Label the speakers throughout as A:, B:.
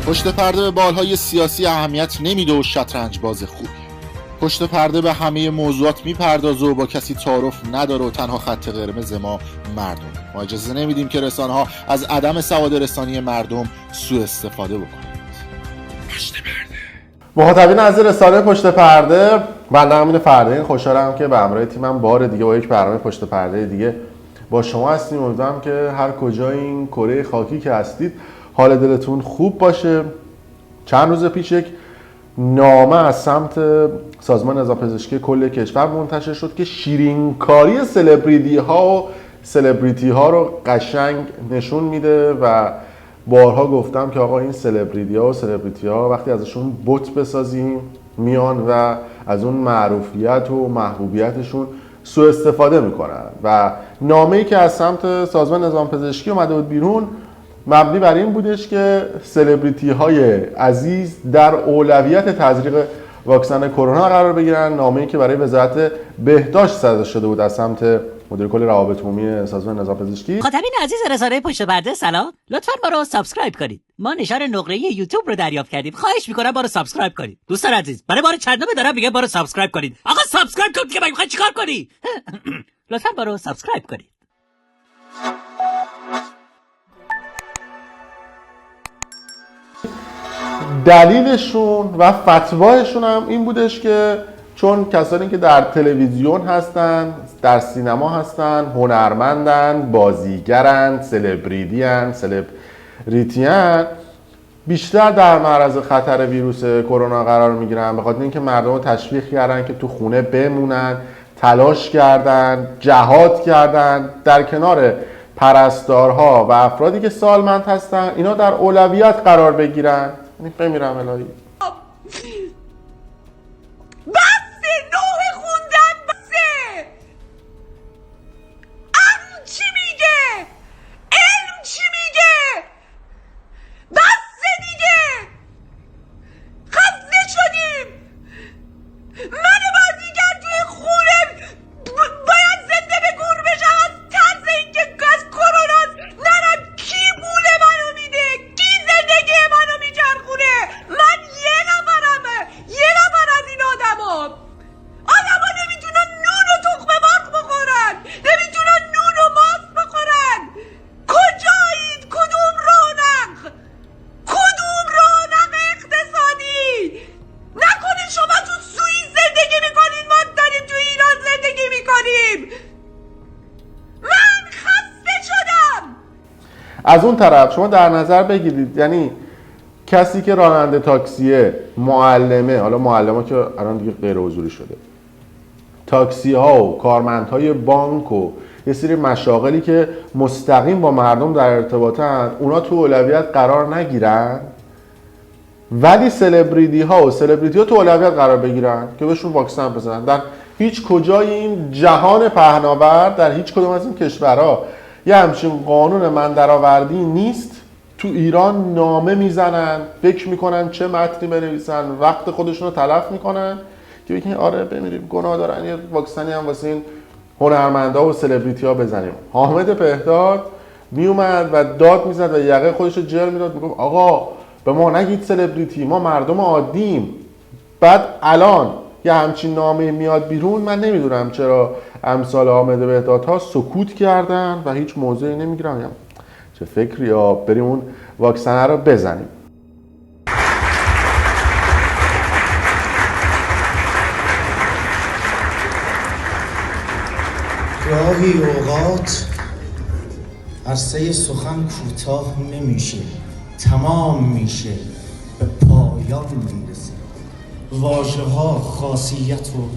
A: پشت پرده به بالهای سیاسی اهمیت نمیده و شطرنج باز خوبی. پشت پرده به همه موضوعات میپردازه و با کسی تعارف نداره و تنها خط قرمز ما مردم. ما اجازه نمیدیم که رسانه‌ها از عدم سواد رسانی مردم سوء استفاده بکنند. پشت پرده.
B: مخاطبین از رسانه پشت پرده، بنده امین فردین خوشحالم که به همراه تیمم بار دیگه با یک برنامه پشت پرده دیگه با شما هستیم. امیدوارم که هر کجای این کره خاکی که هستید حال دلتون خوب باشه. چند روز پیش یک نامه از سمت سازمان نظام پزشکی کل کشور منتشر شد که شیرینکاری سلبریتی ها رو قشنگ نشون میده و بارها گفتم که آقا این سلبریتی ها وقتی ازشون بت بسازیم میان و از اون معروفیت و محبوبیتشون سوء استفاده میکنن و نامه‌ای که از سمت سازمان نظام پزشکی اومده بود بیرون مبنی بر این بودش که سلبریتی های عزیز در اولویت تزریق واکسن کرونا قرار بگیرن. نامه‌ای که برای وزارت بهداشت صادر شده بود از سمت مدیر کل روابط عمومی سازمان نظام پزشکی.
C: مخاطبین عزیز رسانه پشت پرده سلام، لطفاً ما رو سابسکرایب کنید. ما نشان نقره یوتیوب رو دریافت کردیم. خواهش می‌کنم ما رو سابسکرایب کنید. دوستان عزیز، برای بار چندم دارم میگم ما رو سابسکرایب کنید. آقا سابسکرایب کن که می‌خوای چیکار کنی؟ لطفاً ما رو سابسکرایب کنید.
B: دلیلشون و فتوایشون هم این بودش که چون کسانی که در تلویزیون هستن، در سینما هستن، هنرمندن، بازیگرن، سلبریتیان، بیشتر در معرض خطر ویروس کرونا قرار میگیرن، به خاطر اینکه مردم رو تشویق کردن که تو خونه بمونن، تلاش کردن، جهاد کردن در کنار پرستارها و افرادی که سالمند هستن، اینا در اولویت قرار بگیرن. بمیرم الهی.
D: بسه نوح خوندن، بسه. عقل چی میگه؟ علم چی میگه؟ بسه دیگه. خسته شدیم. من بازیگر توی خونه باید زنده به گور بشم از ترس اینکه از کرونا نرم. کی پول منو میده؟ کی زندگی منو میچرخونه؟ من یه نفر از این آدما نمیتونن نون و تخم مرغ بخورن، نمیتونن نون و ماست بخورن. کجایید؟ کدوم رونق اقتصادی؟ نکنه شما تو سوئیس زندگی میکنین، ما داریم تو ایران زندگی میکنیم. من خسته شدم.
B: از اون طرف شما در نظر بگیرید، یعنی کسی که راننده تاکسیه، معلمه، حالا معلمه که الان دیگه غیر حضوری شده، تاکسی ها و کارمندهای بانک و یه سری مشاغلی که مستقیم با مردم در ارتباطن، اونا تو اولویت قرار نگیرن، ولی سلبریتی ها تو اولویت قرار بگیرن که بهشون واکسن بزنن. در هیچ کجای این جهان پهناور، در هیچ کدوم از این کشورها یه همچین قانون من درآوردی نیست. تو ایران نامه میزنن، فکر میکنن چه متنی بنویسن، وقت خودشون رو تلف میکنن که بگن آره بمیریم، گناه دارن، یه واکسنی هم واسه این هنرمندا و سلبریتی ها بزنیم. حامد بهداد میومد و داد میزد و یقه خودش رو جر میداد، میگفت آقا به ما نگید سلبریتی، ما مردم عادیم. بعد الان یه همچین نامه میاد بیرون، من نمیدونم چرا امثال حامد بهداد ها سکوت کردن و هیچ موضعی نمیگیرن. چه فکری؟ یا بریم اون واکسن رو بزنیم.
E: گاهی اوقات عرصه سخن کوتاه نمیشه، تمام میشه، به پایان میرسه. واژه ها خاصیت و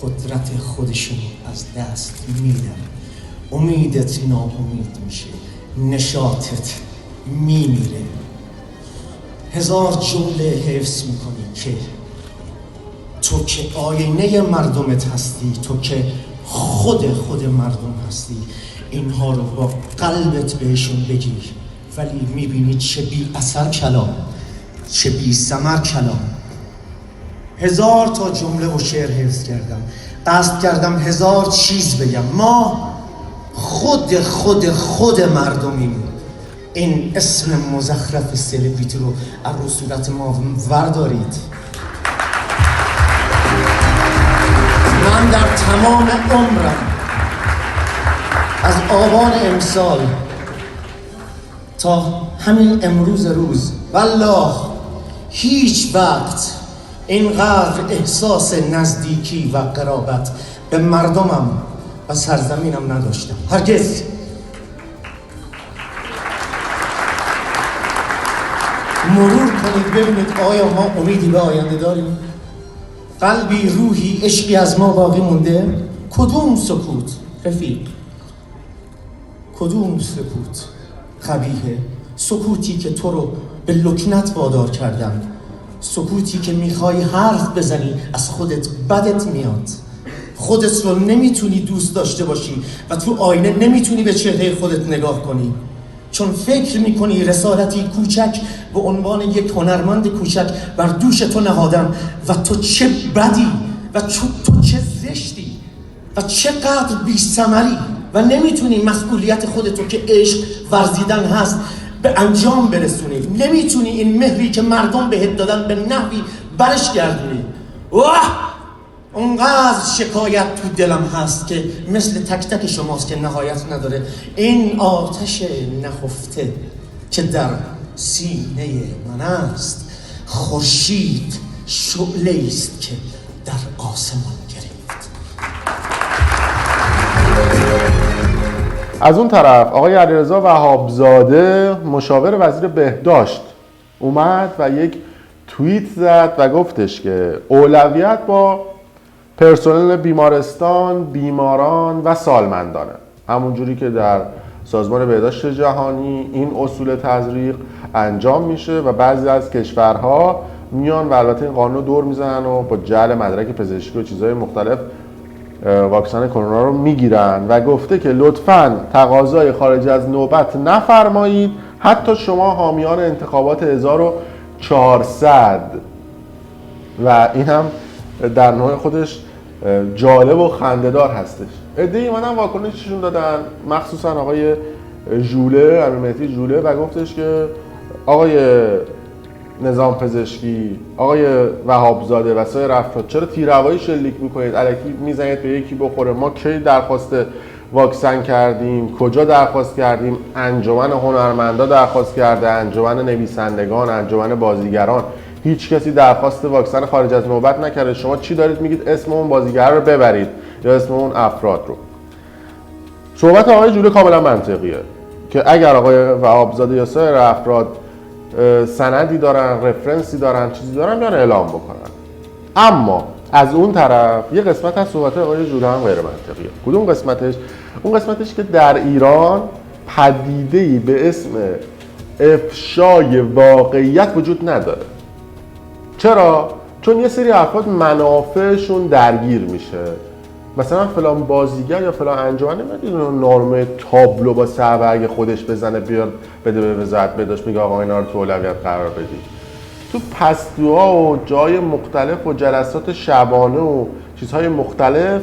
E: قدرت خودشون از دست میدن. امیدت ناامید میشه، نشاطت میمیره. هزار جمله حفظ میکنی که تو که آینه مردمت هستی، تو که خود مردم هستی. اینها رو با قلبت بهشون بگیر، ولی میبینی چه بی اثر کلام، چه بی ثمر کلام. 1000 تا جمله و شعر حفظ کردم، قصد کردم 1000 چیز بگم. ما خود مردمیم. این اسم مزخرف سلبریتی رو از رو صورت ما وردارید. من در تمام عمرم از آبان امسال تا همین امروز روز والله هیچ وقت اینقدر احساس نزدیکی و قرابت به مردمم و سرزمینم نداشتم، هرگز. مرور کنید ببینید آیا ما امیدی به آینده داریم؟ قلبی، روحی، عشقی از ما باقی مونده؟ کدوم سکوت رفیق؟ کدوم سکوت قبیحه؟ سکوتی که تو رو به لکنت وادار کردن، سکوتی که میخوای حرف بزنی از خودت بدت میاد، خودت رو نمیتونی دوست داشته باشی و تو آینه نمیتونی به چهره خودت نگاه کنی، چون فکر میکنی رسالتی کوچک به عنوان یک هنرمند کوچک بر دوش تو نهادم و تو چه بدی و تو چه زشتی و چقدر بی ثمری و نمیتونی مسئولیت خودتو که عشق ورزیدن هست به انجام برسونی، نمیتونی این مهری که مردم بهت دادن به نحوی برش گردونی. واه، اونقدر شکایت تو دلم هست که مثل تک تک شماست که نهایت نداره. این آتش نهفته که در سینه من است، خورشید شعله است که در آسمان گرفت.
B: از اون طرف آقای علیرضا وهابزاده مشاور وزیر بهداشت اومد و یک توییت زد و گفتش که اولویت با پرسنل بیمارستان، بیماران و سالمندانه، همون جوری که در سازمان بهداشت جهانی این اصول تزریق انجام میشه و بعضی از کشورها میان و البته این قانون رو دور میزنن و با جعل مدرک پزشکی و چیزهای مختلف واکسن کرونا رو میگیرن و گفته که لطفاً تقاضای خارج از نوبت نفرمایید، حتی شما حامیان انتخابات 1400. و این هم در نوع خودش جالب و خنده‌دار هستش. عده‌ای اومدن واکنششون دادن، مخصوصا آقای ژوله، امیرمهدی ژوله، و گفتش که آقای نظام پزشکی، آقای وهابزاده و سایر افراد چرا تیرهوایی شلیک میکنید، الکی میزنید به یکی بخوره؟ ما کی درخواست واکسن کردیم؟ کجا درخواست کردیم؟ انجمن هنرمندا درخواست کرده، انجمن نویسندگان، انجمن بازیگران، هیچ کسی درخواست واکسن خارج از نوبت نکرده. شما چی دارید میگید اسم اون بازیگر رو ببرید یا اسم اون افراد رو؟ صحبت آقای جوله کاملا منطقیه که اگر آقای وهابزاده یا سایر افراد سندی دارن، رفرنسی دارن، چیزی دارن، بیان اعلام بکنن. اما از اون طرف یه قسمت از صحبت آقای جوله هم غیر منطقیه. کدوم قسمتش؟ اون قسمتش که در ایران پدیده‌ای به اسم افشای واقعیت وجود نداره. چرا؟ چون یه سری افراد منافعشون درگیر میشه. مثلا فلان بازیگر یا فلان انجمن نمیدونه نرم تابلو با سربرگ خودش بزنه بیاد بده به وزارت بهداشت میگه آقا اینا رو تو اولویت قرار بدید. تو پستوها و جای مختلف و جلسات شبانه و چیزهای مختلف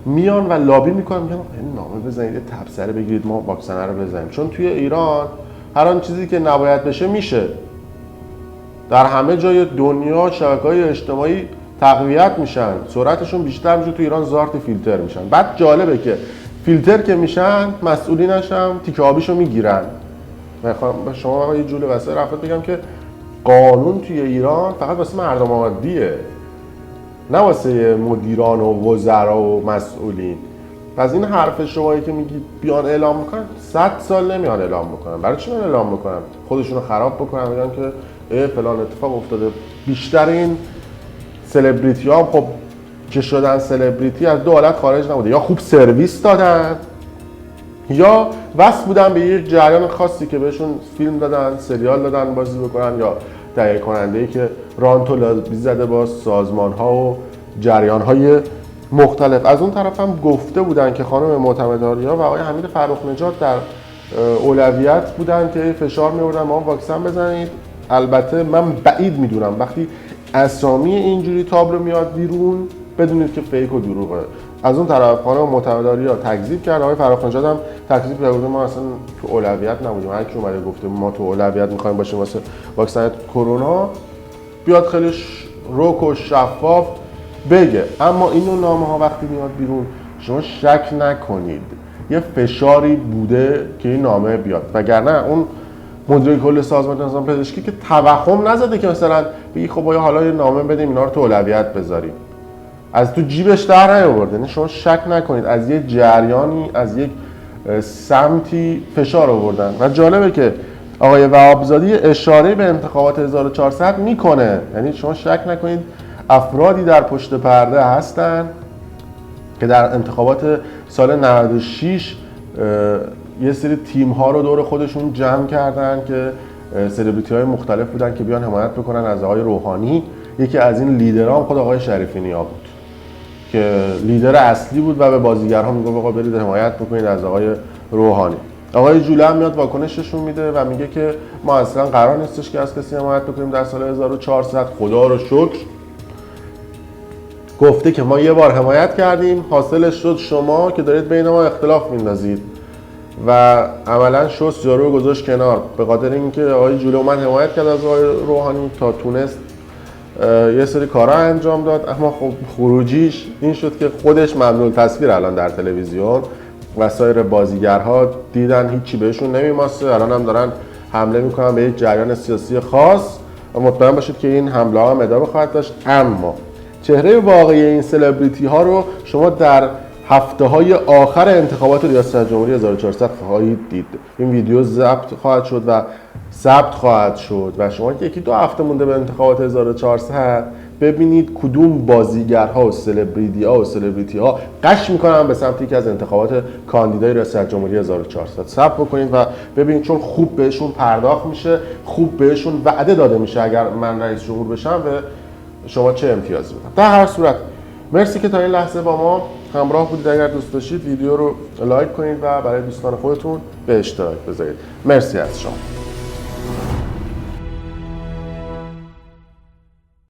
B: میان و لابی میکنن، میگن این نامه بزنید، یه تبصره بگیرید ما واکسن رو بزنیم. چون توی ایران هر آن چیزی که نباید بشه میشه. در همه جای دنیا شبکه‌های اجتماعی تقویت میشن، سرعتشون بیشتر میشه، تو ایران زارت فیلتر میشن. بعد جالبه که فیلتر که میشن مسئولینش هم تیکه آبیشو میگیرن. به شما آقای جوله واسه رفت بگم که قانون توی ایران فقط واسه مردم عادیه، نه واسه مدیران و وزرا و مسئولین. پس این حرف شمایی که میگید بیان اعلام میکنن، 100 سال نمیان اعلام میکنن. برای چی میان اعلام میکنن؟ خودشونو خراب بکنن، میگن که فلان اتفاق افتاده. بیشتر این سلبریتی ها خب که شدن سلبریتی از دو حالت خارج نبوده، یا خوب سرویس دادن یا وصل بودن به یک جریان خاصی که بهشون فیلم دادن، سریال دادن بازی بکنن، یا تهیه کننده‌ای که رانت و لابی زده با سازمان ها و جریان های مختلف. از اون طرف هم گفته بودن که خانم معتمدآریا و آقای حمید فرخ نژاد در اولویت بودن که فشار می‌آوردن ما واکسن بزنید. البته من بعید میدونم وقتی اسامی اینجوری تابلو میاد بیرون بدونید که فیک و دروغه. از اون طرف خانم معتمدآریا تکذیب کرد، آقای فراخ نژاد هم تکذیب کرد، ما اصلا تو اولویت نبودیم، هر کی اومده گفته ما تو اولویت می‌خوایم باشیم واسه واکسن کرونا بیاد خیلی رک و شفاف بگه. اما این نامه‌ها وقتی میاد بیرون شما شک نکنید یه فشاری بوده که این نامه بیاد، وگرنه اون مدیر کل سازمان نظام پزشکی که توهم نزده که مثلا بگی خب حالا یه نامه بدیم اینا رو تو اولویت بذاریم، از تو جیبش در نیاورده. یعنی شما شک نکنید از یه جریانی از یک سمتی فشار آوردن. و جالبه که آقای وهابزادی اشاره به انتخابات 1400 میکنه، یعنی شما شک نکنید افرادی در پشت پرده هستن که در انتخابات سال 96 یه سری تیم ها رو دور خودشون جمع کردن که سلبریتی های مختلف بودن که بیان حمایت بکنن از آقای روحانی. یکی از این لیدرها خود آقای شریفی نیا بود که لیدر اصلی بود و به بازیگرها میگه آقا برید حمایت بکنید از آقای روحانی. آقای جوله هم میاد واکنششون میده و میگه که ما اصلا قرار نیستش که از کسی حمایت بکنیم در سال 1400. خدا رو شکر گفته که ما یه بار حمایت کردیم، حاصلش شد شما که دارید بین ما اختلاف میندازید و عملا شست یارو گذاشت کنار به خاطر اینکه آقای جوله اومد حمایت کرد از آقای روحانی تا تونست یه سری کارا انجام داد. اما خب خروجیش این شد که خودش ممنوع تصویر الان در تلویزیون و سایر بازیگرها دیدن هیچی بهشون نمیماسه، الان هم دارن حمله میکنن به یک جریان سیاسی خاص و مطمئن باشید که این حمله ها هم ادامه خواهد داشت. اما چهره واقعی این سلبریتی ها رو شما در هفته های آخر انتخابات ریاست جمهوری 1400 خواهید دید. این ویدیو ضبط خواهد شد و ثبت خواهد شد و شما یکی دو هفته مونده به انتخابات 1400 ببینید کدوم بازیگرها و سلبریتی ها قش میکنن به سمت یکی از انتخابات کاندیدای ریاست جمهوری 1400. ثبت بکنید و ببینید، چون خوب بهشون پرداخت میشه، خوب بهشون وعده داده میشه اگر من رئیس جمهور بشم به شما چه امتیازی بدم. در هر صورت مرسی که تا این لحظه با ما همراه بودید. اگر دوست داشتید ویدیو رو لایک کنید و برای دوستان خودتون به اشتراک بذارید. مرسی از شما.